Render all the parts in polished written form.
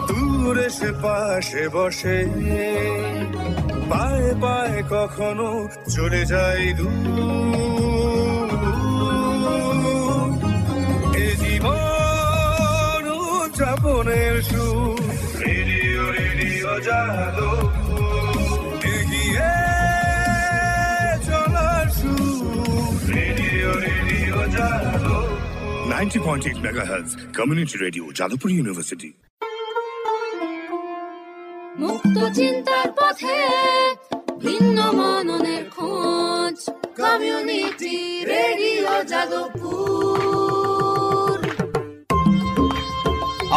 দূরে সে পাশে বসে, পায়ে পায়ে কখনো চলে যায় দূর। এ জীবন উদযাপনের সুর, রেডিও রেডিও যাদবপুর, এগিয়ে চলার সুর, radio radio Jadavpur. 90.8 MHz community radio, Jadavpur university. মুক্ত চিন্তার পথে ভিন্ন মননের খোঁজ, কমিউনিটি রেডিও যাদবপুর।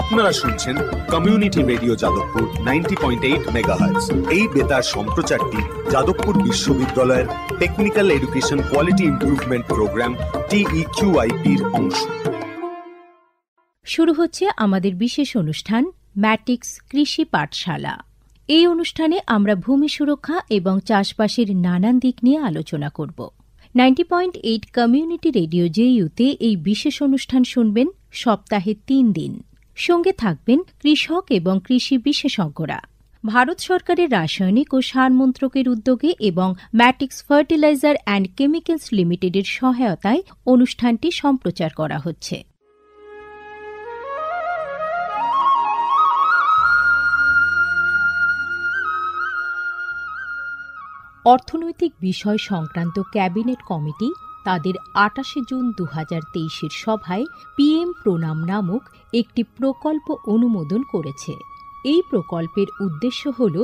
আপনারা শুনছেন কমিউনিটি রেডিও যাদবপুর 90.8 মেগাহার্টজ। এই বেতার সম্প্রচারটি যাদবপুর বিশ্ববিদ্যালয়ের technical education quality improvement programme TEQIP-র অংশ। শুরু হচ্ছে আমাদের বিশেষ অনুষ্ঠান ম্যাটিক্স কৃষি পাঠশালা। এই অনুষ্ঠানে আমরা ভূমি সুরক্ষা এবং চাষবাসের নানান দিক নিয়ে আলোচনা করব। 90.8 কমিউনিটি রেডিও জেইউতে এই বিশেষ অনুষ্ঠান শুনবেন সপ্তাহে 3 দিন। সঙ্গে থাকবেন কৃষক এবং কৃষি বিশেষজ্ঞরা। ভারত সরকারের রাসায়নিক ও সার মন্ত্রকের উদ্যোগে এবং ম্যাটিক্স ফার্টিলাইজার অ্যান্ড কেমিক্যালস লিমিটেডের সহায়তায় অনুষ্ঠানটি সম্প্রচার করা হচ্ছে। অর্থনৈতিক বিষয় সংক্রান্ত ক্যাবিনেট কমিটি তাদের 28 জুন 2023 সভায় পিএম প্রণাম নামক একটি প্রকল্প অনুমোদন করেছে। এই প্রকল্পের উদ্দেশ্য হল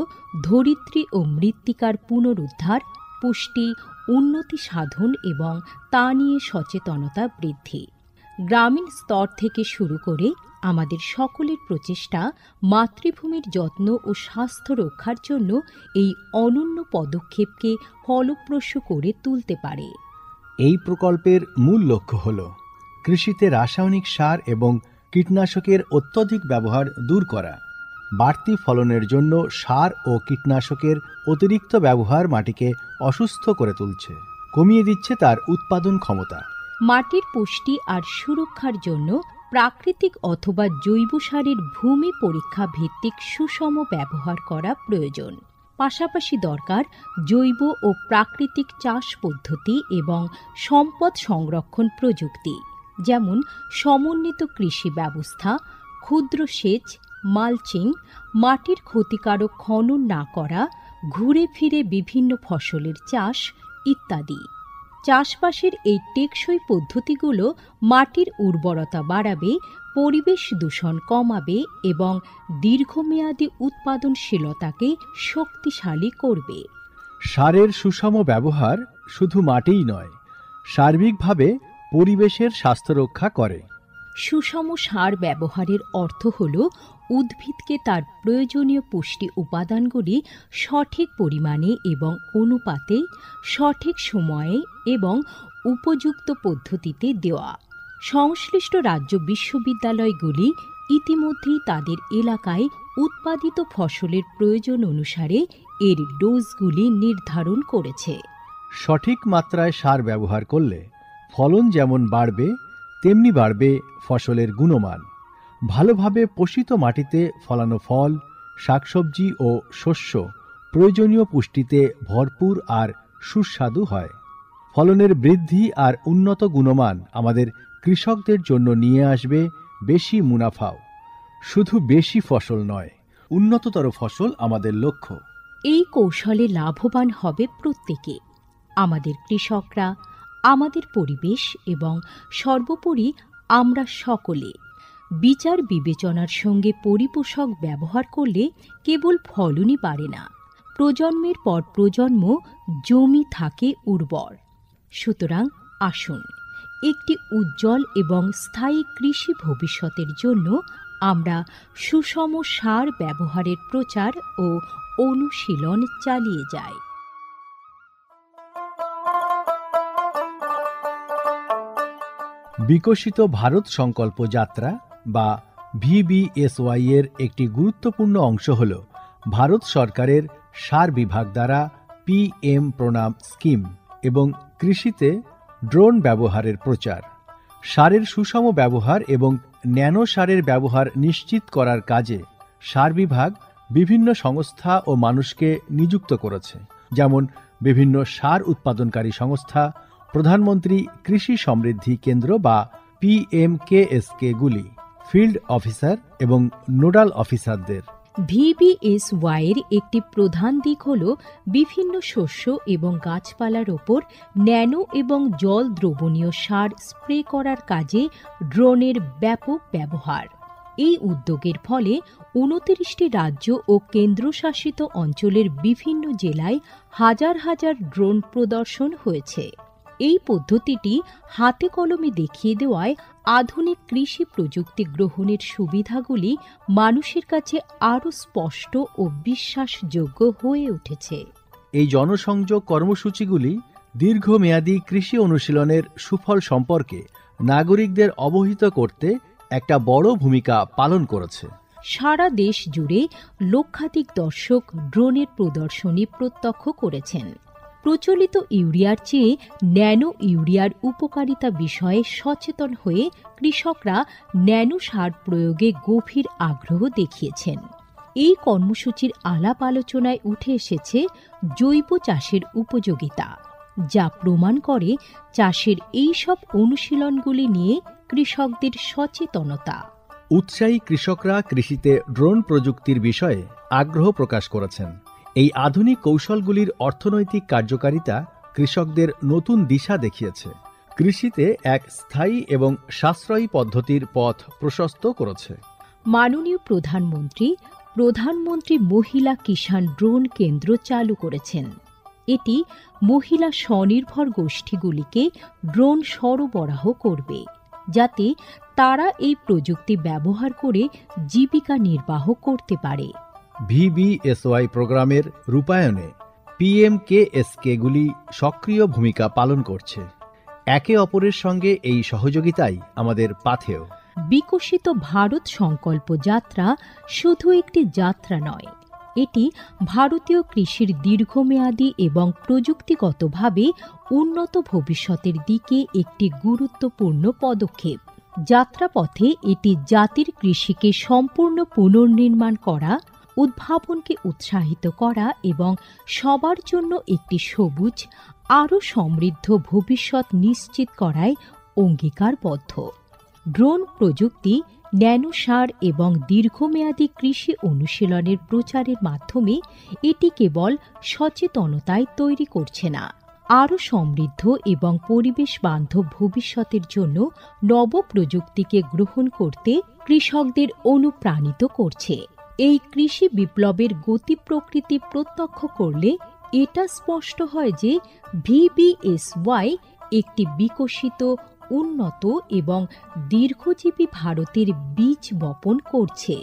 ধরিত্রী ও মৃত্তিকার পুনরুদ্ধার, পুষ্টি, উন্নতি সাধন এবং তা নিয়ে সচেতনতা বৃদ্ধি। গ্রামীণ স্তর থেকে শুরু করে আমাদের সকলের প্রচেষ্টা মাতৃভূমির যত্ন ও স্বাস্থ্য রক্ষার জন্য এই অনন্য পদক্ষেপকে ফলপ্রসূ করে তুলতে পারে। এই প্রকল্পের মূল লক্ষ্য হল কৃষিতে রাসায়নিক সার এবং কীটনাশকের অত্যধিক ব্যবহার দূর করা। বাড়তি ফলনের জন্য সার ও কীটনাশকের অতিরিক্ত ব্যবহার মাটিকে অসুস্থ করে তুলছে, কমিয়ে দিচ্ছে তার উৎপাদন ক্ষমতা। মাটির পুষ্টি আর সুরক্ষার জন্য প্রাকৃতিক অথবা জৈব সারের ভূমি পরীক্ষা ভিত্তিক সুষম ব্যবহার করা প্রয়োজন। পাশাপাশি দরকার জৈব ও প্রাকৃতিক চাষ পদ্ধতি এবং সম্পদ সংরক্ষণ প্রযুক্তি, যেমন সমন্বিত কৃষি ব্যবস্থা, ক্ষুদ্র সেচ, মালচিং, মাটির ক্ষতিকারক খনন না করা, ঘুরে ফিরে বিভিন্ন ফসলের চাষ ইত্যাদি। চাষবাসের এই টেকসই পদ্ধতিগুলো মাটির উর্বরতা বাড়াবে, পরিবেশ দূষণ কমাবে এবং দীর্ঘমেয়াদী উৎপাদনশীলতাকে শক্তিশালী করবে। সারের সুষম ব্যবহার শুধু মাটিই নয়, সার্বিকভাবে পরিবেশের স্বাস্থ্য রক্ষা করে। সুষম সার ব্যবহারের অর্থ হল উদ্ভিদকে তার প্রয়োজনীয় পুষ্টি উপাদানগুলি সঠিক পরিমাণে এবং অনুপাতে, সঠিক সময়ে এবং উপযুক্ত পদ্ধতিতে দেওয়া। সংশ্লিষ্ট রাজ্য বিশ্ববিদ্যালয়গুলি ইতিমধ্যেই তাদের এলাকায় উৎপাদিত ফসলের প্রয়োজন অনুসারে এর ডোজগুলি নির্ধারণ করেছে। সঠিক মাত্রায় সার ব্যবহার করলে ফলন যেমন বাড়বে, তেমনি বাড়বে ফসলের গুণমান। ভালোভাবে পোষিত মাটিতে ফলানো ফল, শাকসবজি ও শস্য প্রয়োজনীয় পুষ্টিতে ভরপুর আর সুস্বাদু হয়। ফলনের বৃদ্ধি আর উন্নত গুণমান আমাদের কৃষকদের জন্য নিয়ে আসবে বেশি মুনাফাও। শুধু বেশি ফসল নয়, উন্নততর ফসল আমাদের লক্ষ্য। এই কৌশলে লাভবান হবে প্রত্যেকে, আমাদের কৃষকরা, আমাদের পরিবেশ এবং সর্বোপরি আমরা সকলে। বিচার বিবেচনার সঙ্গে পরিপোষক ব্যবহার করলে কেবল ফলনই বাড়ে না, প্রজন্মের পর প্রজন্ম জমি থাকে উর্বর। সুতরাং আসুন, একটি উজ্জ্বল এবং স্থায়ী কৃষি ভবিষ্যতের জন্য আমরা সুষম সার ব্যবহারের প্রচার ও অনুশীলন চালিয়ে যাই। বিকশিত ভারত সংকল্প যাত্রা বা VBSY এর একটি গুরুত্বপূর্ণ অংশ হল ভারত সরকারের সার বিভাগ দ্বারা PM প্রণাম স্কিম এবং কৃষিতে ড্রোন ব্যবহারের প্রচার। সারের সুষম ব্যবহার এবং ন্যানো সারের ব্যবহার নিশ্চিত করার কাজে সার বিভাগ বিভিন্ন সংস্থা ও মানুষকে নিযুক্ত করেছে, যেমন বিভিন্ন সার উৎপাদনকারী সংস্থা, প্রধানমন্ত্রী কৃষি সমৃদ্ধি কেন্দ্র বা PMKSK গুলি, ফিল্ড অফিসার এবং নোডাল অফিসারদের। VBSY এর একটি প্রধান দিক হল বিভিন্ন শস্য এবং গাছপালার ওপর ন্যানো এবং জল দ্রবণীয় সার স্প্রে করার কাজে ড্রোনের ব্যাপক ব্যবহার। এই উদ্যোগের ফলে 29টি রাজ্য ও কেন্দ্রশাসিত অঞ্চলের বিভিন্ন জেলায় হাজার হাজার ড্রোন প্রদর্শন হয়েছে। এই পদ্ধতিটি হাতে কলমে দেখিয়ে দেওয়ায় আধুনিক কৃষি প্রযুক্তি গ্রহণের সুবিধাগুলি মানুষের কাছে আরও স্পষ্ট ও বিশ্বাসযোগ্য হয়ে উঠেছে। এই জনসংযোগ কর্মসূচিগুলি দীর্ঘমেয়াদী কৃষি অনুশীলনের সুফল সম্পর্কে নাগরিকদের অবহিত করতে একটা বড় ভূমিকা পালন করেছে। সারা দেশ জুড়ে লক্ষাধিক দর্শক ড্রোনের প্রদর্শনী প্রত্যক্ষ করেছেন। প্রচলিত ইউরিয়ার চেয়ে ন্যানো ইউরিয়ার উপকারিতা বিষয়ে সচেতন হয়ে কৃষকরা ন্যানো সার প্রয়োগে গভীর আগ্রহ দেখিয়েছেন। এই কর্মসূচির আলাপ আলোচনায় উঠে এসেছে জৈব চাষের উপযোগিতা, যা প্রমাণ করে চাষের এই সব অনুশীলনগুলি নিয়ে কৃষকদের সচেতনতা। উৎসাহী কৃষকরা কৃষিতে ড্রোন প্রযুক্তির বিষয়ে আগ্রহ প্রকাশ করেছেন। এই আধুনিক কৌশলগুলির অর্থনৈতিক কার্যকারিতা কৃষকদের নতুন দিশা দেখিয়েছে, কৃষিতে এক স্থায়ী এবং সাশ্রয়ী পদ্ধতির পথ প্রশস্ত করেছে। মাননীয় প্রধানমন্ত্রী মহিলা কিষাণ ড্রোন কেন্দ্র চালু করেছেন। এটি মহিলা স্বনির্ভর গোষ্ঠীগুলিকে ড্রোন সরবরাহ করবে, যাতে তারা এই প্রযুক্তি ব্যবহার করে জীবিকা নির্বাহ করতে পারে। VBSY প্রোগ্রামের রূপায়ণে PMKSK গুলি সক্রিয় ভূমিকা পালন করছে। একে অপরের সঙ্গে এই সহযোগিতাই আমাদের পাথেয়। বিকশিত ভারত সংকল্প যাত্রা শুধু একটি যাত্রা নয়, এটি ভারতীয় কৃষির দীর্ঘমেয়াদী এবং প্রযুক্তিগতভাবে উন্নত ভবিষ্যতের দিকে একটি গুরুত্বপূর্ণ পদক্ষেপ। যাত্রাপথে এটি জাতির কৃষিকে সম্পূর্ণ পুনর্নির্মাণ করা, উদ্ভাবনকে উৎসাহিত করা এবং সবার জন্য একটি সবুজ, আরও সমৃদ্ধ ভবিষ্যৎ নিশ্চিত করায় অঙ্গীকারবদ্ধ। ড্রোন প্রযুক্তি, ন্যানো সার এবং দীর্ঘমেয়াদী কৃষি অনুশীলনের প্রচারের মাধ্যমে এটি কেবল সচেতনতায় তৈরি করছে না, আরও সমৃদ্ধ এবং পরিবেশ বান্ধব ভবিষ্যতের জন্য নব প্রযুক্তিকে গ্রহণ করতে কৃষকদের অনুপ্রাণিত করছে। এই কৃষি বিপ্লবের গতি প্রকৃতি প্রত্যক্ষ করলে এটা স্পষ্ট হয় যে VBSY একটি বিকশিত, উন্নত এবং দীর্ঘজীবী ভারতের বীজ বপন করছে।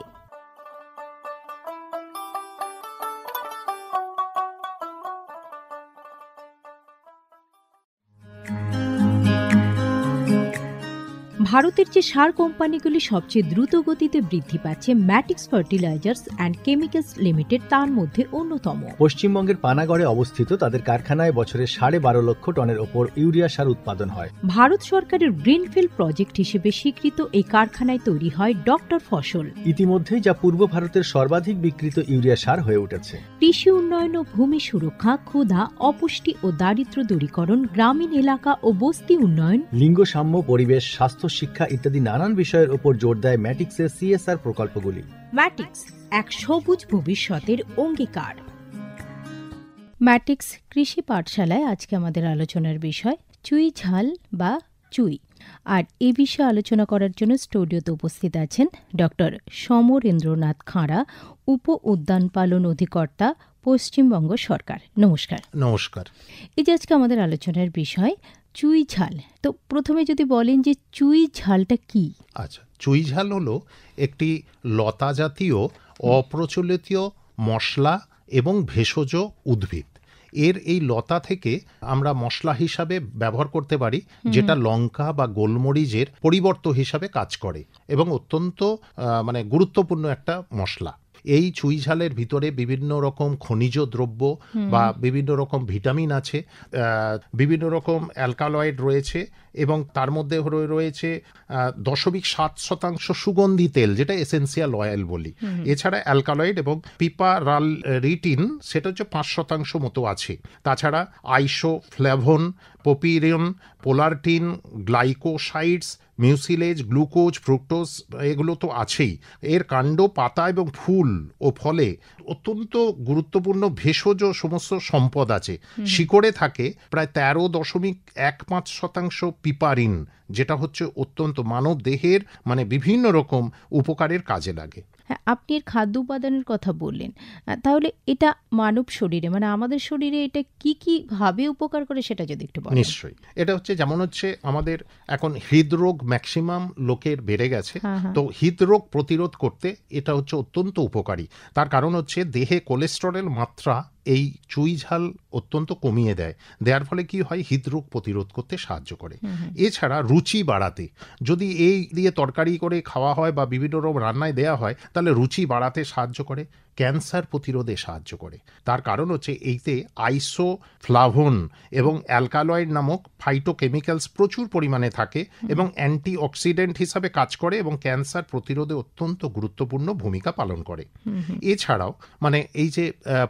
ভারতের যে সার কোম্পানিগুলি সবচেয়ে দ্রুত গতিতে বৃদ্ধি পাচ্ছে, ম্যাটিক্স ফার্টিলাইজার্স অ্যান্ড কেমিক্যালস লিমিটেড তার মধ্যে অন্যতম। পশ্চিমবঙ্গের পানাগড়ে অবস্থিত তাদের কারখানায় বছরে 12.5 লক্ষ টনের ওপর ইউরিয়া সার উৎপাদন হয়। ভারত সরকারের গ্রিনফিল্ড প্রজেক্ট হিসেবে স্বীকৃত এই কারখানায় তৈরি হয় ডক্টর ফসল। ইতিমধ্যেই যা পূর্ব ভারতের সর্বাধিক বিক্রিত ইউরিয়া সার হয়ে উঠেছে। কৃষি উন্নয়ন ও ভূমি সুরক্ষা, ক্ষুধা, অপুষ্টি ও দারিদ্র্য দূরীকরণ, গ্রামীণ এলাকা ও বস্তি উন্নয়ন, লিঙ্গ সাম্য, পরিবেশ, স্বাস্থ্য, শিক্ষা ইত্যাদি নানান বিষয়ের উপর জোর দেয় ম্যাটিক্সের CSR প্রকল্পগুলি। ম্যাটিক্স এক সবুজ ভবিষ্যতের অঙ্গীকার। ম্যাটিক্স কৃষি পাঠশালায় আজকে আমাদের আলোচনার বিষয় চুই ঝাল বা চুই। আর এ বিষয়ে আলোচনা করার জন্য স্টুডিওতে উপস্থিত আছেন ডক্টর সমরেন্দ্রনাথ খাঁড়া, উপ উদ্যান পালন অধিকর্তা, পশ্চিমবঙ্গ সরকার। নমস্কার। নমস্কার। এই যে আজকে আমাদের আলোচনার বিষয় চুই ঝাল, তো প্রথমে যদি বলেন যে চুই ঝালটা কি? আচ্ছা, চুই ঝাল হলো একটি লতা জাতীয় অপ্রচলিত মশলা এবং ভেষজ উদ্ভিদ। এই লতা থেকে আমরা মশলা হিসাবে ব্যবহার করতে পারি, যেটা লঙ্কা বা গোলমরিচের পরিবর্ত হিসাবে কাজ করে এবং অত্যন্ত গুরুত্বপূর্ণ একটা মশলা। এই চুই ঝালের ভিতরে বিভিন্ন রকম খনিজ দ্রব্য বা বিভিন্ন রকম ভিটামিন আছে, বিভিন্ন রকম অ্যালকালয়েড রয়েছে, এবং তার মধ্যে রয়েছে 0.7% সুগন্ধি তেল, যেটা এসেন্সিয়াল অয়েল বলি। এছাড়া অ্যালকালয়েড এবং পিপারালরিটিন সেটা হচ্ছে 5% মতো আছে। তাছাড়া isoflavone, পপিরিন, পোলারটিন, glycosides, mucilage, glucose, fructose, এগুলো তো আছেই। এর কাণ্ড, পাতা এবং ফুল ও ফলে অত্যন্ত গুরুত্বপূর্ণ ভেষজ সমস্ত সম্পদ আছে। শিকড়ে থাকে প্রায় 13.15% পিপারিন, যেটা হচ্ছে অত্যন্ত মানব দেহের মানে বিভিন্ন রকম উপকারের কাজে লাগে। হ্যাঁ, আপনি এর খাদ্য উপাদানের কথা বললেন, তাহলে এটা মানব শরীরে মানে আমাদের শরীরে এটা কি কি ভাবে উপকার করে সেটা যদি একটু বলেন। নিশ্চয়ই। এটা হচ্ছে যেমন হচ্ছে আমাদের এখন হৃদরোগ ম্যাক্সিমাম লোকের বেড়ে গেছে, তো হৃদরোগ প্রতিরোধ করতে এটা হচ্ছে অত্যন্ত উপকারী। তার কারণ হচ্ছে দেহে কোলেস্টেরলের মাত্রা এই চুই ঝাল অত্যন্ত কমিয়ে দেওয়ার ফলে কি হয়, হৃদরোগ প্রতিরোধ করতে সাহায্য করে। এছাড়া রুচি বাড়াতে, যদি এই দিয়ে তরকারি করে খাওয়া হয় বা বিভিন্ন রকম রান্নায় দেওয়া হয়, তাহলে রুচি বাড়াতে সাহায্য করে, ক্যান্সার প্রতিরোধে সাহায্য করে। তার কারণ হচ্ছে এইতে আইসোফ্লাভোন এবং অ্যালকালয়েড নামক ফাইটোকেমিক্যালস প্রচুর পরিমাণে থাকে এবং অ্যান্টিঅক্সিডেন্ট হিসাবে কাজ করে এবং ক্যান্সার প্রতিরোধে অত্যন্ত গুরুত্বপূর্ণ ভূমিকা পালন করে। এছাড়াও মানে এই যে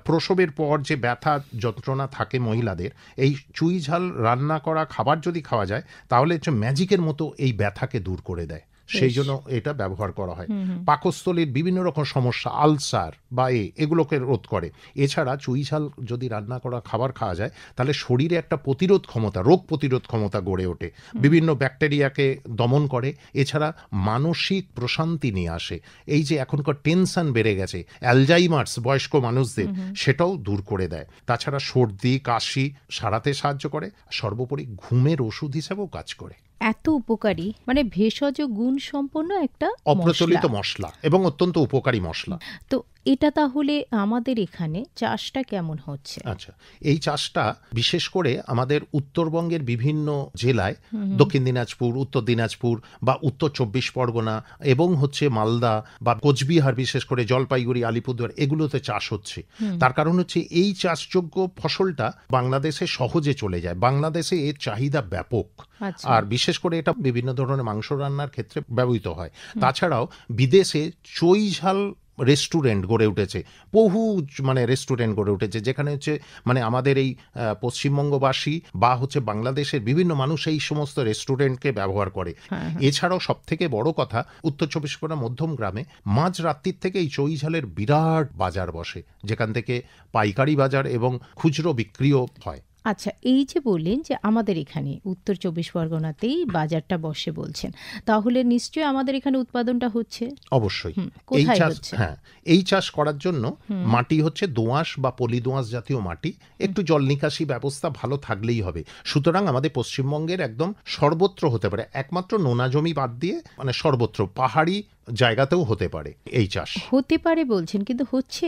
প্রসবের পর যে ব্যথা যন্ত্রণা থাকে মহিলাদের, এই চুই ঝাল রান্না করা খাবার যদি খাওয়া যায় তাহলে হচ্ছে ম্যাজিকের মতো এই ব্যথাকে দূর করে দেয়, সেই জন্য এটা ব্যবহার করা হয়। পাকস্থলীর বিভিন্ন রকম সমস্যা, আলসার বা এগুলোকে রোধ করে। এছাড়া চুই ঝাল যদি রান্না করা খাবার খাওয়া যায় তাহলে শরীরে একটা প্রতিরোধ ক্ষমতা, রোগ প্রতিরোধ ক্ষমতা গড়ে ওঠে, বিভিন্ন ব্যাকটেরিয়াকে দমন করে। এছাড়া মানসিক প্রশান্তি নিয়ে আসে। এই যে এখনকার টেনশন বেড়ে গেছে, অ্যালজাইমার্স বয়স্ক মানুষদের, সেটাও দূর করে দেয়। তাছাড়া সর্দি কাশি সারাতে সাহায্য করে, সর্বোপরি ঘুমের ওষুধ হিসেবেও কাজ করে। এত উপকারী মানে ভেষজ গুণ সম্পন্ন একটা অপ্রচলিত মশলা এবং অত্যন্ত উপকারী মশলা। তো এটা তাহলে আমাদের এখানে চাষটা কেমন হচ্ছে? আচ্ছা, এই চাষটা বিশেষ করে আমাদের উত্তরবঙ্গের বিভিন্ন জেলায়, দক্ষিণ দিনাজপুর, উত্তর দিনাজপুর বা উত্তর 24 পরগনা এবং হচ্ছে মালদা বা কোচবিহার, বিশেষ করে জলপাইগুড়ি, আলিপুরদুয়ার, এগুলোতে চাষ হচ্ছে। তার কারণ হচ্ছে এই চাষযোগ্য ফসলটা বাংলাদেশে সহজে চলে যায়, বাংলাদেশে এর চাহিদা ব্যাপক। আর বিশেষ করে এটা বিভিন্ন ধরনের মাংস রান্নার ক্ষেত্রে ব্যবহৃত হয়। তাছাড়াও বিদেশে চুই ঝাল রেস্টুরেন্ট গড়ে উঠেছে, বহু মানে রেস্টুরেন্ট গড়ে উঠেছে, যেখানে হচ্ছে মানে আমাদের এই পশ্চিমবঙ্গবাসী বা হচ্ছে বাংলাদেশের বিভিন্ন মানুষ এই সমস্ত রেস্টুরেন্টকে ব্যবহার করে। এছাড়াও সব থেকে বড় কথা, উত্তর 24 পরগনা মধ্যম গ্রামে মাঝ রাত্রির থেকে এই চুই ঝালের বিরাট বাজার বসে, যেখান থেকে পাইকারি বাজার এবং খুচরো বিক্রিও হয়। আচ্ছা, এই যে বললেন যে আমাদের এখানে উত্তর 24 পরগনাতেই বাজারটা বসে বলছেন, তাহলে নিশ্চয়ই আমাদের এখানে উৎপাদনটা হচ্ছে? অবশ্যই। এই চাষ করার জন্য মাটি হচ্ছে দোআঁশ বা পলি দোআঁশ জাতীয় মাটি, একটু জল নিকাশি ব্যবস্থা ভালো থাকলেই হবে। সুতরাং আমাদের পশ্চিমবঙ্গের একদম সর্বত্র হতে পারে, একমাত্র নোনা জমি বাদ দিয়ে মানে সর্বত্র, পাহাড়ি জায়গাতেও হতে পারে এই চাষ। হতে পারে বলছেন, কিন্তু হচ্ছে।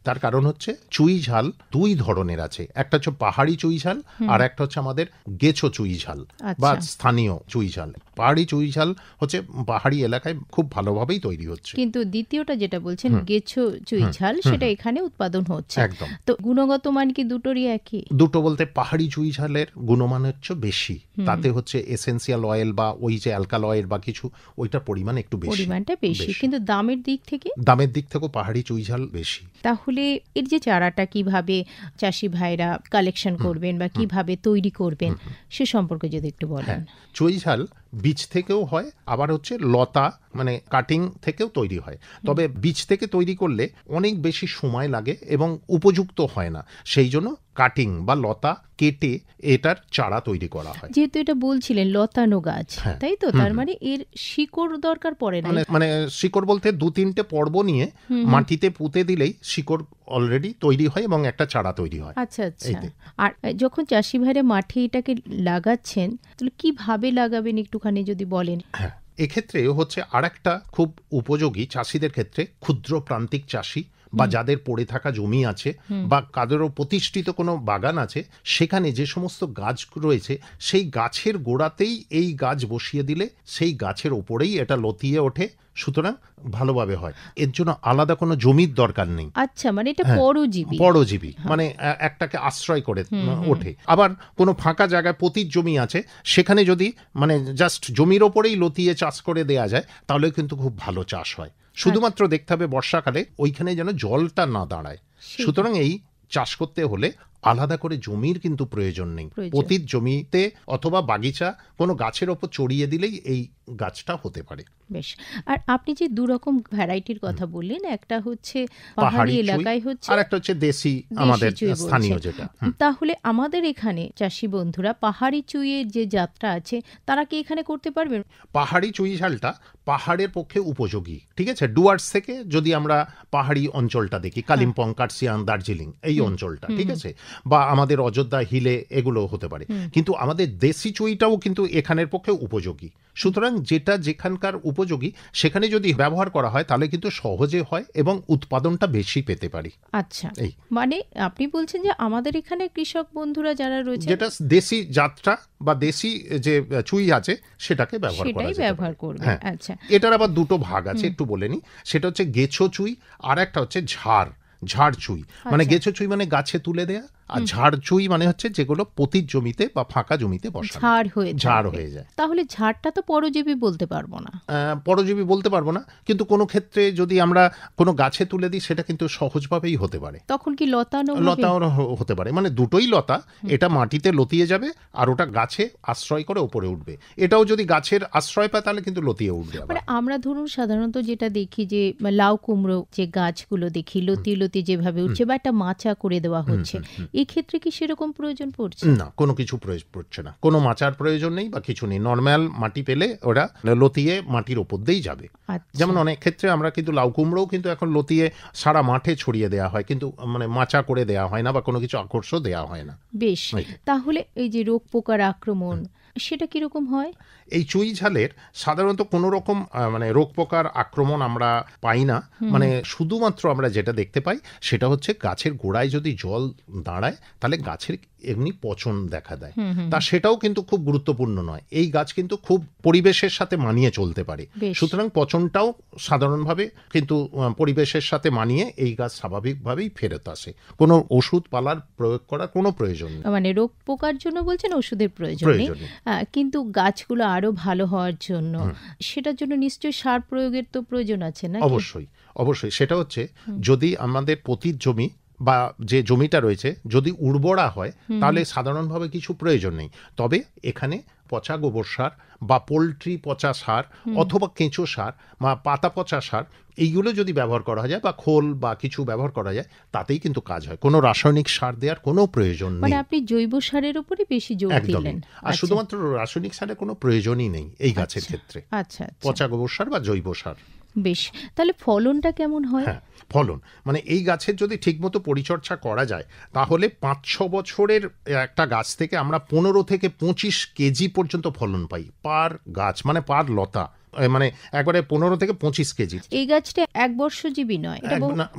তার কারণ হচ্ছে চুই ঝাল দুই ধরনের আছে, একটা হচ্ছে পাহাড়ি চুই ঝাল আর একটা হচ্ছে আমাদের গেছো চুই ঝাল বা স্থানীয় চুই ঝাল। পাহাড়ি চুই ঝাল হচ্ছে পাহাড়ি এলাকায় খুব ভালোভাবেই তৈরি হচ্ছে, কিন্তু দ্বিতীয়টা যেটা বলছেন গেছো চুই ঝাল, সেটা এখানে উৎপাদন হচ্ছে। একদম। তো গুণগত মান কি দুটোরই একই? দুটো বলতে পাহাড়ি চুই ঝালের গুণমান হচ্ছে বেশি, তাতে হচ্ছে এসেন্সিয়াল অয়েল বা ওই যে অ্যালকালয়েড বা কিছু, ওইটার পরিমাণ একটু বেশি, বেশি। কিন্তু দামের দিক থেকেও পাহাড়ি চুই ঝাল বেশি। তাহলে এর যে চারাটা কিভাবে চাষি ভাইরা কালেকশন করবেন বা কিভাবে তৈরি করবেন সে সম্পর্কে যদি একটু বলেন। চুই ঝাল বীজ থেকেও হয়, আবার হচ্ছে লতা মানে কাটিং থেকেও তৈরি হয়। তবে বীজ থেকে তৈরি করলে অনেক বেশি সময় লাগে এবং উপযুক্ত হয় না, সেই জন্য কাটিং বা লতা কেটে এটার চারা তৈরি করা হয়। যেহেতু এটা বলছিলেন লতানো গাছ, তাই তো, তার মানে এর শিকড় দরকার পড়ে না? মানে শিকড় বলতে 2-3টে পর্ব নিয়ে মাটিতে পুঁতে দিলেই শিকড় অলরেডি তৈরি হয় এবং একটা চারা তৈরি হয়। আচ্ছা। আর যখন চাষি ভাইরা মাঠে এটাকে লাগাচ্ছেন, তাহলে কিভাবে লাগাবেন একটুখানি যদি বলেন। এক্ষেত্রে হচ্ছে আরেকটা খুব উপযোগী চাষিদের ক্ষেত্রে, ক্ষুদ্র প্রান্তিক চাষি বা যাদের পড়ে থাকা জমি আছে বা কাদেরও প্রতিষ্ঠিত কোনো বাগান আছে, সেখানে যে সমস্ত গাছ রয়েছে সেই গাছের গোড়াতেই এই গাছ বসিয়ে দিলে সেই গাছের ওপরেই এটা লতিয়ে ওঠে, সুতরাং ভালোভাবে হয়। এর জন্য আলাদা কোনো জমির দরকার নেই। আচ্ছা, মানে এটা পরজীবী। পরজীবী মানে একটাকে আশ্রয় করে ওঠে। আবার কোনো ফাঁকা জায়গায় পতিত জমি আছে, সেখানে যদি মানে জাস্ট জমির ওপরেই লতিয়ে চাষ করে দেয়া যায়, তাহলে কিন্তু খুব ভালো চাষ হয়। শুধুমাত্র দেখতে হবে বর্ষাকালে ওইখানে যেন জলটা না দাঁড়ায়। সুতরাং এই চাষ করতে হলে আলাদা করে জমির কিন্তু প্রয়োজন নেই। পতিত জমিতে অথবা বাগিচা কোনো গাছের ওপর চড়িয়ে দিলেই এই গাছটা হতে পারে। বেশ। আর আপনি যে দু রকম ভ্যারাইটির কথা বললেন, একটা হচ্ছে পাহাড়ি এলাকায় হচ্ছে, আর একটা হচ্ছে দেশি আমাদের স্থানীয় যেটা। তাহলে আমাদের এখানে চাষি বন্ধুরা পাহাড়ি চুইয়ের যে যাত্রা আছে তারা কি এখানে করতে পারবেন? পাহাড়ি চুই ঝালটা পাহাড়ের পক্ষে উপযোগী, ঠিক আছে। ডুয়ার্স থেকে যদি আমরা পাহাড়ি অঞ্চলটা দেখি, কালিম্পং, কার্সিয়াং, দার্জিলিং এই অঞ্চলটা, ঠিক আছে, বা আমাদের অযোধ্যা হিলে, এগুলো হতে পারে। কিন্তু আমাদের দেশি চুইটাও কিন্তু এখানের পক্ষে উপযোগী। সুতরাং যেটা যেখানকার উপযোগী সেখানে যদি ব্যবহার করা হয় তাহলে কিন্তু সহজে হয় এবং উৎপাদনটা বেশি পেতে পারি। আচ্ছা, মানে আপনি বলছেন যে আমাদের এখানে কৃষক বন্ধুরা যারা রয়েছে, যেটা দেশি জাতটা বা দেশি যে চুই আছে সেটাকে ব্যবহার করবে। আচ্ছা, এটার আবার দুটো ভাগ আছে, একটু বলে নি। সেটা হচ্ছে গেছো চুই, আর একটা হচ্ছে ঝাড় চুই। মানে গেছো চুই মানে গাছে তুলে দেয়া, আর ঝাড় চুই মানে হচ্ছে যেগুলো পতিত জমিতে বা ফাঁকা জমিতে বসানো, ঝাড় হয়ে যায়। তাহলে ঝাড়টা তো পরজীবী বলতে পারবো না। পরজীবী বলতে পারবো না, কিন্তু কোনো ক্ষেত্রে যদি আমরা কোনো গাছে তুলে দিই সেটা কিন্তু সহজভাবেই হতে পারে। তখন কি লতাও হতে পারে, মানে দুটোই লতা। এটা মাটিতে লতিয়ে যাবে আর ওটা গাছে আশ্রয় করে উপরে উঠবে। এটাও যদি গাছের আশ্রয় পায় তাহলে কিন্তু লতিয়ে উঠবে। মানে আমরা ধরুন সাধারণত যেটা দেখি যে লাউ কুমড়ো যে গাছগুলো দেখি লতি যেভাবে উঠছে বা একটা মাচা করে দেওয়া হচ্ছে, এই ক্ষেত্রে কি সেরকম প্রয়োজন পড়ছে? না, কোনো কিছু প্রয়োজন পড়ছে না, কোনো মাচার প্রয়োজন নেই বা কিছু নেই। নর্মাল মাটি পেলে ওরা লতিয়ে মাটির ওপর দিয়েই যাবে। যেমন অনেক ক্ষেত্রে আমরা কিন্তু লাউ কুমড়োও কিন্তু এখন লতিয়ে সারা মাঠে ছড়িয়ে দেওয়া হয়, কিন্তু মানে মাচা করে দেওয়া হয় না বা কোনো কিছু আকর্ষণ দেওয়া হয় না। বেশ, তাহলে এই যে রোগ পোকার আক্রমণ সেটা কিরকম হয়? এই চুই ঝালের সাধারণত কোনো রকম মানে রোগ পোকার আক্রমণ আমরা পাই না। মানে শুধুমাত্র আমরা যেটা দেখতে পাই সেটা হচ্ছে গাছের গোড়ায় যদি জল দাঁড়ায় তাহলে গাছের এমনি পচন দেখা দেয়। তা সেটাও কিন্তু খুব গুরুত্বপূর্ণ নয়। এই গাছ কিন্তু খুব পরিবেশের সাথে মানিয়ে চলতে পারে। সুতরাং পচনটাও সাধারণভাবে কিন্তু পরিবেশের সাথে মানিয়ে এই গাছ স্বাভাবিকভাবেই ফেরত আসে। কোনো ওষুধ পালার প্রয়োগ করার কোনো প্রয়োজন নেই। মানে রোগ পোকার জন্য বলছেন ওষুধের প্রয়োজন নেই, কিন্তু গাছগুলো আরো ভালো হওয়ার জন্য সেটার জন্য নিশ্চয়ই সার প্রয়োগের তো প্রয়োজন আছে না? অবশ্যই। সেটা হচ্ছে যদি আমাদের পতিত জমি বা যে জমিটা রয়েছে যদি উর্বরা হয় তাহলে সাধারণভাবে কিছু প্রয়োজন নেই। তবে এখানে পচা গোবর সার বা পোলট্রি পচা সার অথবা কেঁচো সার বা পাতা পচা সার এইগুলো যদি ব্যবহার করা যায় বা খোল বা কিছু ব্যবহার করা যায় তাতেই কিন্তু কাজ হয়। কোনো রাসায়নিক সার দেওয়ার কোনো প্রয়োজন নেই। মানে আপনি জৈব সারের উপরে বেশি জোর দিলেন। আর শুধুমাত্র রাসায়নিক সারের কোনো প্রয়োজনই নেই এই গাছের ক্ষেত্রে। আচ্ছা, পচা গোবর সার বা জৈব সার। বেশ, তাহলে ফলনটা কেমন হয়? ফলন মানে এই গাছের যদি ঠিকমতো পরিচর্যা করা যায় তাহলে 5-6 বছরের একটা গাছ থেকে আমরা 15 থেকে 25 কেজি পর্যন্ত ফলন পাই পার গাছ, মানে পার লতা। মানে একবারে 15 থেকে 25 কেজি। এই গাছটা এক বর্ষজীবী নয়,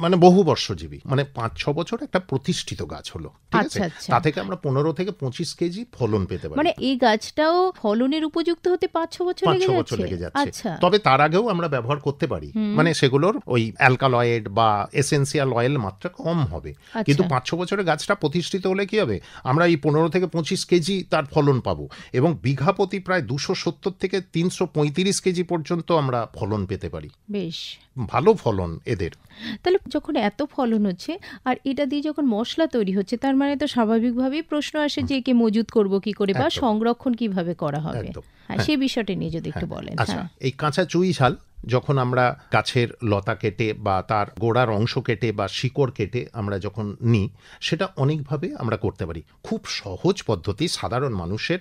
মানে বহু বর্ষজীবী, মানে 5-6 বছর একটা প্রতিষ্ঠিত গাছ হলো, ঠিক আছে। তা থেকে আমরা 15 থেকে 25 কেজি ফলন পেতে পারি। মানে এই গাছটাও ফলনের উপযুক্ত হতে 5-6 বছর লেগে যাচ্ছে। তবে তার আগেও আমরা ব্যবহার করতে পারি, মানে সেগুলোর ওই অ্যালকালয়েড বা এসেন্সিয়াল অয়েল মাত্রা কম হবে। কিন্তু 5-6 বছরের গাছটা প্রতিষ্ঠিত হলে কি হবে, আমরা এই 15 থেকে 25 কেজি তার ফলন পাবো এবং বিঘা প্রতি প্রায় 270 থেকে 335 কেজি পর্যন্ত আমরা ফলন পেতে পারি। বেশ ভালো ফলন এদের। তাহলে যখন এত ফলন হচ্ছে আর এটা দিয়ে যখন মশলা তৈরি হচ্ছে, তার মানে তো স্বাভাবিকভাবেই প্রশ্ন আসে যে একে মজুত করব কি করে বা সংরক্ষণ কিভাবে করা হবে। সেই বিষয়টা নিয়ে যদি একটু বলেন। আচ্ছা, এই কাঁচা চুই ঝাল যখন আমরা গাছের লতা কেটে বা তার গোড়ার অংশ কেটে বা শিকড় কেটে আমরা যখন নিই, সেটা অনেকভাবে আমরা করতে পারি। খুব সহজ পদ্ধতি, সাধারণ মানুষের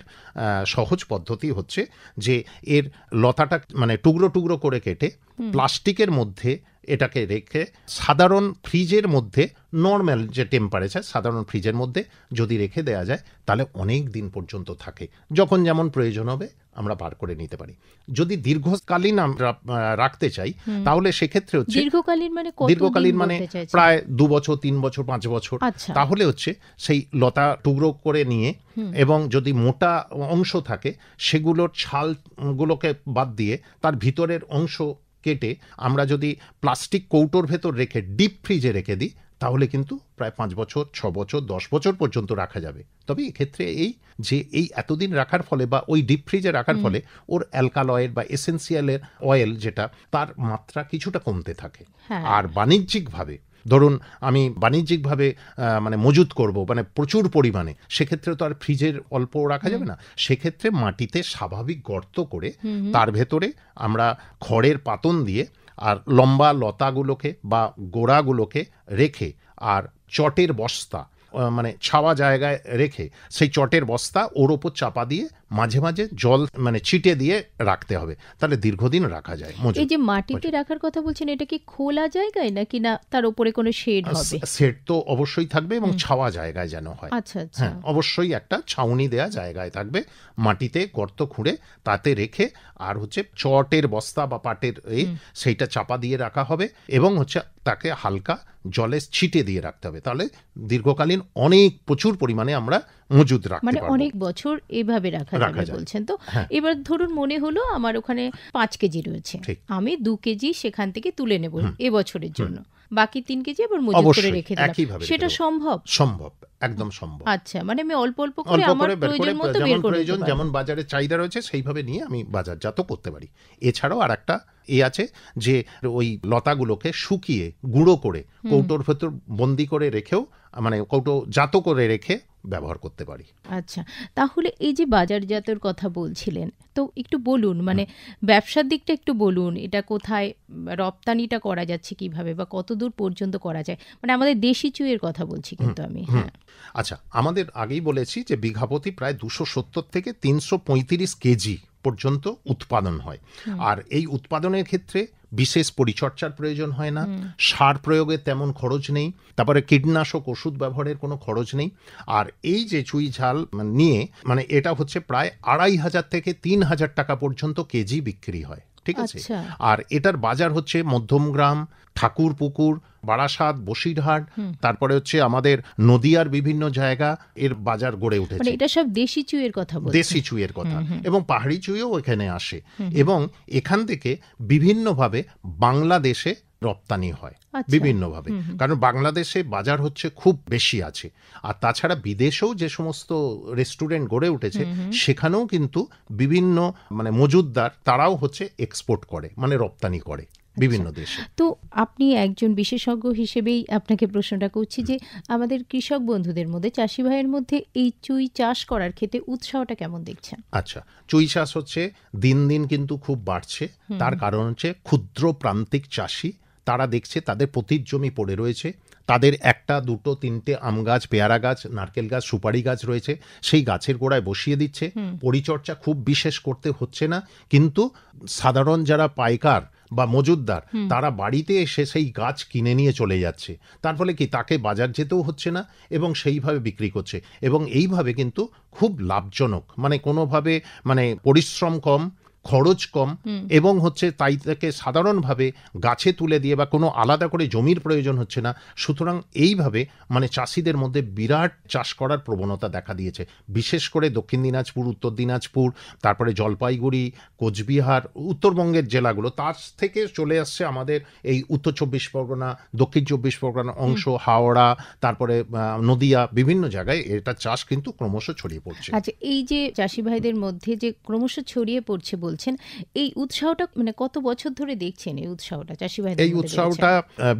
সহজ পদ্ধতি হচ্ছে যে এর লতাটা মানে টুকরো টুকরো করে কেটে প্লাস্টিকের মধ্যে এটাকে রেখে সাধারণ ফ্রিজের মধ্যে, নর্মাল যে টেম্পারেচার সাধারণ ফ্রিজের মধ্যে যদি রেখে দেওয়া যায় তাহলে অনেক দিন পর্যন্ত থাকে। যখন যেমন প্রয়োজন হবে আমরা বার করে নিতে পারি। যদি দীর্ঘকালীন আমরা রাখতে চাই তাহলে সেক্ষেত্রে হচ্ছে দীর্ঘকালীন মানে দীর্ঘকালীন মানে প্রায় 2 বছর 3 বছর 5 বছর, তাহলে হচ্ছে সেই লতা টুকরো করে নিয়ে এবং যদি মোটা অংশ থাকে সেগুলোর ছালগুলোকে বাদ দিয়ে তার ভিতরের অংশ কেটে আমরা যদি প্লাস্টিক কৌটোর ভেতর রেখে ডিপ ফ্রিজে রেখে দিই তাহলে কিন্তু প্রায় 5 বছর 6 বছর 10 বছর পর্যন্ত রাখা যাবে। তবে এক্ষেত্রে এই এতদিন রাখার ফলে বা ওই ডিপ ফ্রিজে রাখার ফলে ওর অ্যালকালয়েড বা এসেন্সিয়ালের অয়েল যেটা তার মাত্রা কিছুটা কমতে থাকে। আর বাণিজ্যিকভাবে ধরুন আমি বাণিজ্যিকভাবে মানে মজুত করব মানে প্রচুর পরিমাণে, সেক্ষেত্রে তো আর ফ্রিজের অল্প রাখা যাবে না। সেক্ষেত্রে মাটিতে স্বাভাবিক গর্ত করে তার ভেতরে আমরা খড়ের পাতন দিয়ে আর লম্বা লতাগুলোকে বা গোড়াগুলোকে রেখে আর চটের বস্তা মানে ছাওয়া জায়গায় রেখে সেই চটের বস্তা ওর ওপর চাপা দিয়ে মাঝে মাঝে জল মানে ছিটে দিয়ে রাখতে হবে, তাহলে দীর্ঘদিন রাখা যায়। এই যে মাটিতে রাখার কথা বলছেন, এটা কি খোলা জায়গায় নাকি না তার উপরে কোনো শেড হবে? শেড তো অবশ্যই থাকবে এবং ছাওয়া জায়গায় যেন হয়। আচ্ছা আচ্ছা, হ্যাঁ, অবশ্যই একটা ছাউনি দেয়া জায়গায় থাকবে, মাটিতে গর্ত খুঁড়ে তাতে রেখে আর হচ্ছে চটের বস্তা বা পাটের সেইটা চাপা দিয়ে রাখা হবে এবং হচ্ছে তাকে হালকা জলে ছিটে দিয়ে রাখতে হবে, তাহলে দীর্ঘকালীন অনেক প্রচুর পরিমাণে আমরা মজুদ রাখতে পারবো, মানে অনেক বছর এভাবে রাখা যাবে বলছেন তো। এবার ধরুন মনে হলো আমার ওখানে 5 কেজি রয়েছে, আমি 2 কেজি সেখান থেকে তুলে নেব এবছরের জন্য, বাকি 3 কেজি আবার মজুত করে রেখে দিলাম, সেটা সম্ভব? সম্ভব, একদম সম্ভব। আচ্ছা, মানে আমি অল্প অল্প করে আমার প্রয়োজন মতো বের করে প্রয়োজন যেমন বাজারে চাহিদা রয়েছে সেইভাবে নিয়ে আমি বাজারজাত করতে পারি। এছাড়াও আর একটা আছে যে ওই লতাগুলোকে শুকিয়ে গুঁড়ো করে কৌটোর ভেতর বন্দি করে রেখেও মানে কৌটো জাত করে রেখে ব্যবহার করতে পারি। আচ্ছা, তাহলে এই যে বাজারজাতের কথা বলছিলেন, তো একটু বলুন মানে ব্যবসার দিকটা একটু বলুন, এটা কোথায় রপ্তানিটা করা যাচ্ছে কিভাবে বা কত দূর পর্যন্ত করা যায়, মানে আমাদের দেশি চুইয়ের কথা বলছি কিন্তু আমি। আচ্ছা, আমাদের আগেই বলেছি যে বিঘাপতি প্রায় 270 থেকে 335 কেজি পর্যন্ত উৎপাদন হয়। আর এই উৎপাদনের ক্ষেত্রে বিশেষ পরিচর্যার প্রয়োজন হয় না, সার প্রয়োগের তেমন খরচ নেই, তারপরে কীটনাশক ওষুধ ব্যবহারের কোনো খরচ নেই। আর এই যে চুই ঝাল নিয়ে মানে এটা হচ্ছে প্রায় 2500 থেকে 3000 টাকা পর্যন্ত কেজি বিক্রি হয়, ঠিক আছে। আর এটার বাজার হচ্ছে মধ্যমগ্রাম, ঠাকুরপুকুর, বারাসাত, বসিরহাট, তারপরে হচ্ছে আমাদের নদিয়ার বিভিন্ন জায়গা এর বাজার গড়ে উঠেছে। মানে এটা সব দেশি চুইয়ের কথা বলছেন? দেশি চুইয়ের কথা, এবং পাহাড়ি চুইও এখানে আসে এবং এখান থেকে বিভিন্নভাবে বাংলাদেশে রপ্তানি হয় বিভিন্নভাবে, কারণ বাংলাদেশে বাজার হচ্ছে খুব বেশি আছে। আর তাছাড়া বিদেশেও যে সমস্ত রেস্টুরেন্ট গড়ে উঠেছে সেখানেও কিন্তু বিভিন্ন মানে মজুতদার তারাও হচ্ছে এক্সপোর্ট করে মানে রপ্তানি করে বিভিন্ন দেশে। তো আপনি একজন বিশেষজ্ঞ হিসেবেই আপনাকে প্রশ্নটা করছি যে আমাদের কৃষক বন্ধুদের মধ্যে, চাষি ভাইয়ের মধ্যে এই চুই চাষ করার ক্ষেত্রে উৎসাহটা কেমন দেখছেন? আচ্ছা, চুই চাষ হচ্ছে দিন দিন কিন্তু খুব বাড়ছে, তার কারণ হচ্ছে ক্ষুদ্র প্রান্তিক চাষি তারা দেখছে তাদের পতির জমি পড়ে রয়েছে, তাদের 1, 2, 3টে আম গাছ, পেয়ারা গাছ, নারকেল গাছ, সুপারি গাছ রয়েছে, সেই গাছের গোড়ায় বসিয়ে দিচ্ছে, পরিচর্যা খুব বিশেষ করতে হচ্ছে না, কিন্তু সাধারণ যারা পাইকার বা মজুতদার তারা বাড়িতে এসে সেই গাছ কিনে নিয়ে চলে যাচ্ছে, তার ফলে কি তাকে বাজার যেতেও হচ্ছে না এবং সেইভাবে বিক্রি করছে, এবং এইভাবে কিন্তু খুব লাভজনক, মানে কোনোভাবে মানে পরিশ্রম কম, খরচ কম, এবং হচ্ছে তাই থেকে সাধারণভাবে গাছে তুলে দিয়ে বা কোনো আলাদা করে জমির প্রয়োজন হচ্ছে না। সুতরাং এইভাবে মানে চাষিদের মধ্যে বিরাট চাষ করার প্রবণতা দেখা দিয়েছে, বিশেষ করে দক্ষিণ দিনাজপুর, উত্তর দিনাজপুর, তারপরে জলপাইগুড়ি, কোচবিহার, উত্তরবঙ্গের জেলাগুলো, তার থেকে চলে আসছে আমাদের এই উত্তর 24 পরগনা, দক্ষিণ 24 পরগনা অংশ, হাওড়া, তারপরে নদিয়া, বিভিন্ন জায়গায় এটা চাষ কিন্তু ক্রমশ ছড়িয়ে পড়ছে। আচ্ছা, এই যে চাষি ভাইদের মধ্যে যে ক্রমশ ছড়িয়ে পড়ছে বলছেন, এই উৎসাহটা মানে কত বছর ধরে দেখছেন এই উৎসাহটা চাষি ভাইদের? এই উৎসাহটা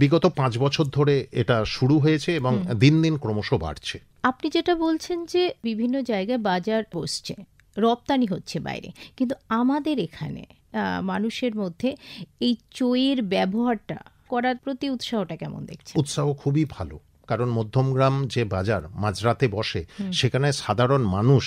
বিগত 5 বছর ধরে এটা শুরু হয়েছে এবং দিন দিন ক্রমশ বাড়ছে। আপনি যেটা বলছেন যে বিভিন্ন জায়গায় বাজার বসছে, রপ্তানি হচ্ছে বাইরে, কিন্তু আমাদের এখানে মানুষের মধ্যে এই চইয়ের ব্যবহারটা করার প্রতি উৎসাহটা কেমন দেখছেন? উৎসাহ খুবই ভালো, কারণ মধ্যমগ্রাম যে বাজার মাঝরাতে বসে সেখানে সাধারণ মানুষ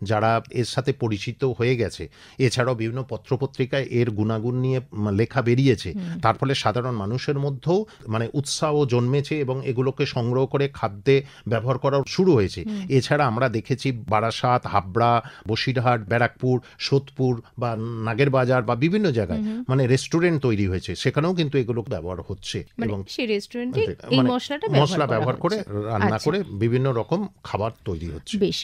যারা এর সাথে পরিচিত হয়ে গেছে, এছাড়াও বিভিন্ন পত্রপত্রিকায় এর গুণাগুণ নিয়ে লেখা বেরিয়েছে, তার ফলে সাধারণ মানুষের মধ্যেও মানে উৎসাহ জন্মেছে এবং এগুলোকে সংগ্রহ করে খাদ্যে ব্যবহার করা শুরু হয়েছে। এছাড়া আমরা দেখেছি বারাসাত, হাবড়া, বসিরহাট, ব্যারাকপুর, সোদপুর বা নাগেরবাজার বা বিভিন্ন জায়গায় মানে রেস্টুরেন্ট তৈরি হয়েছে, সেখানেও কিন্তু এগুলো ব্যবহার হচ্ছে এবং সেই রেস্টুরেন্টে এই মশলা ব্যবহার করে রান্না করে বিভিন্ন রকম খাবার তৈরি হচ্ছে। বেশ,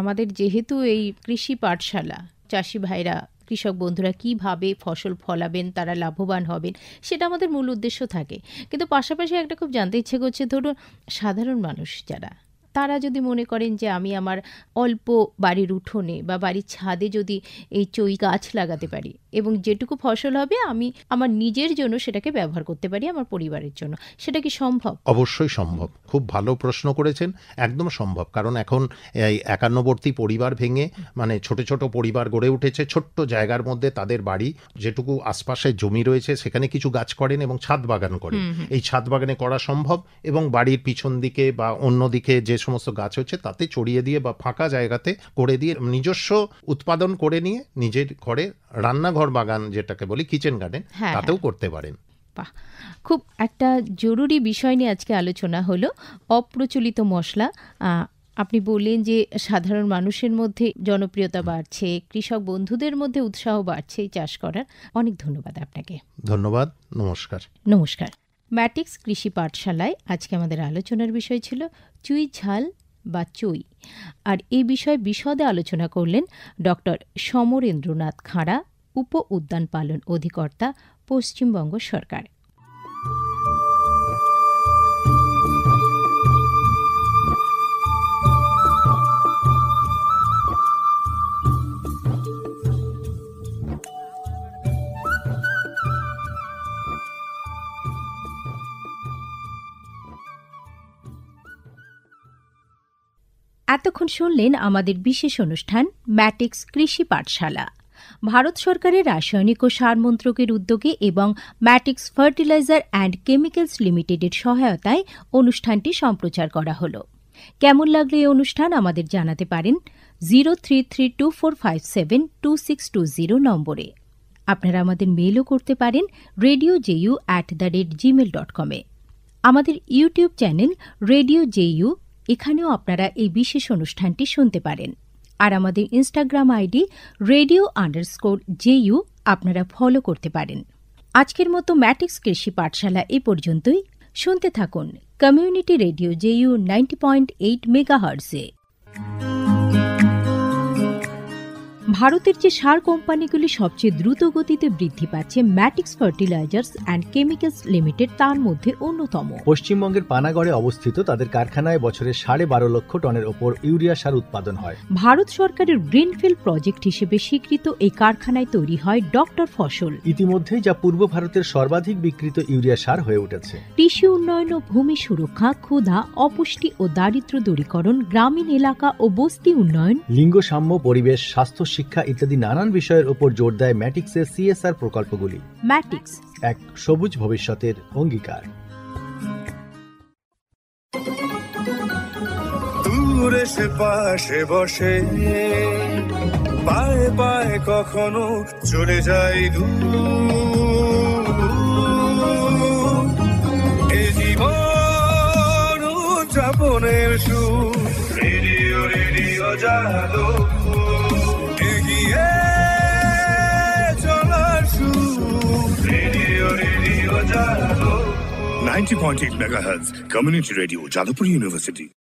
আমাদের যেহেতু এই কৃষি পাঠশালা, চাষি ভাইরা, কৃষক বন্ধুরা কিভাবে ফসল ফলাবেন, তারা লাভবান হবেন, সেটা আমাদের মূল উদ্দেশ্য থাকে। কিন্তু পাশাপাশি একটা খুব জানতে ইচ্ছে করছে, ধরুন সাধারণ মানুষ যারা, তারা যদি মনে করেন যে আমি আমার অল্প বাড়ির উঠোনে বা বাড়ির ছাদে যদি এই চই গাছ লাগাতে পারি এবং যেটুকু ফসল হবে আমি আমার নিজের জন্য সেটাকে ব্যবহার করতে পারি, আমার পরিবারের জন্য, সেটা কি সম্ভব? অবশ্যই সম্ভব। খুব ভালো প্রশ্ন করেছেন, একদম সম্ভব। কারণ এখন এই একান্নবর্তী পরিবার ভেঙে মানে ছোট ছোট পরিবার গড়ে উঠেছে, ছোট্ট জায়গার মধ্যে তাদের বাড়ি, যেটুকু আশপাশে জমি রয়েছে সেখানে কিছু গাছ করেন এবং ছাদ বাগান করেন। এই ছাদ বাগানে করা সম্ভব এবং বাড়ির পিছন দিকে বা অন্য দিকে যে সমস্ত গাছ হচ্ছে তাতে ছড়িয়ে দিয়ে বা ফাঁকা জায়গাতে করে দিয়ে নিজস্ব উৎপাদন করে নিয়ে নিজের ঘরে রান্নাঘর বাগান, যেটাকে বলি কিচেন গার্ডেন, তাতেও করতে পারেন। খুব একটা জরুরি বিষয় নিয়ে আজকে আলোচনা হলো, অপ্রচলিত মশলা। আপনি বললেন যে সাধারণ মানুষের মধ্যে জনপ্রিয়তা বাড়ছে, কৃষক বন্ধুদের মধ্যে উৎসাহ বাড়ছে এই চাষ করার। অনেক ধন্যবাদ আপনাকে। ধন্যবাদ, নমস্কার। নমস্কার। ম্যাটিক্স কৃষি পাঠশালায় আজকে আমাদের আলোচনার বিষয় ছিল চুই ঝাল বা চই। আর এই বিষয়ে বিশদে আলোচনা করলেন ডক্টর সমরেন্দ্রনাথ খাঁড়া, উপ উদ্যান পালন অধিকর্তা, পশ্চিমবঙ্গ সরকার। এতক্ষণ শুনলেন আমাদের বিশেষ অনুষ্ঠান ম্যাটিক্স কৃষি পাঠশালা। ভারত সরকারের রাসায়নিক ও সার মন্ত্রকের উদ্যোগে এবং ম্যাটিক্স ফার্টিলাইজার অ্যান্ড কেমিক্যালস লিমিটেডের সহায়তায় অনুষ্ঠানটি সম্প্রচার করা হল। কেমন লাগলো এই অনুষ্ঠান আমাদের জানাতে পারেন 0332457262 নম্বরে। আপনারা আমাদের মেইলও করতে পারেন radio.ju@gmail.com এ। আমাদের ইউটিউব চ্যানেল রেডিও জেইউ, এখানেও আপনারা এই বিশেষ অনুষ্ঠানটি শুনতে পারেন। আর আমাদের ইনস্টাগ্রাম আইডি radio_JU আপনারা ফলো করতে পারেন। আজকের মতো ম্যাটিক্স কৃষি পাঠশালা এ পর্যন্তই। শুনতে থাকুন কমিউনিটি রেডিও জেইউ 90.8 মেগাহার্টজে। ভারতের যে সার কোম্পানিগুলি সবচেয়ে দ্রুত গতিতে বৃদ্ধি পাচ্ছে ম্যাটিক্স ফার্টিলাইজার্স অ্যান্ড কেমিক্যালস লিমিটেড তার মধ্যে অন্যতম। পশ্চিমবঙ্গের পানাগড়ে অবস্থিত তাদের কারখানায় বছরে 12.5 লক্ষ টনের ওপর ইউরিয়া সার উৎপাদন হয়। ভারত সরকারের গ্রিনফিল্ড প্রজেক্ট হিসেবে স্বীকৃত এই কারখানায় তৈরি হয় ডক্টর ফসল। ইতিমধ্যেই যা পূর্ব ভারতের সর্বাধিক বিক্রিত ইউরিয়া সার হয়ে উঠেছে। কৃষি উন্নয়ন ও ভূমি সুরক্ষা, ক্ষুধা, অপুষ্টি ও দারিদ্র্য দূরীকরণ, গ্রামীণ এলাকা ও বস্তি উন্নয়ন, লিঙ্গ সাম্য, পরিবেশ, স্বাস্থ্য, শিক্ষা ইত্যাদি নানান বিষয়ের উপর জোর দেয় ম্যাটিক্সের CSR প্রকল্পগুলি। ম্যাটিক্স, এক সবুজ ভবিষ্যতের অঙ্গীকার। দূরে সে পাশে বসে পায়ে পায়ে কখনো চলে যায় এ জীবন উদযাপনের সুর। রেডিও রেডিও যাদবপুর, এগিয়ে চলার সুর। Radio radio Jadavpur 90.8 MHz, Community Radio, Jadavpur University.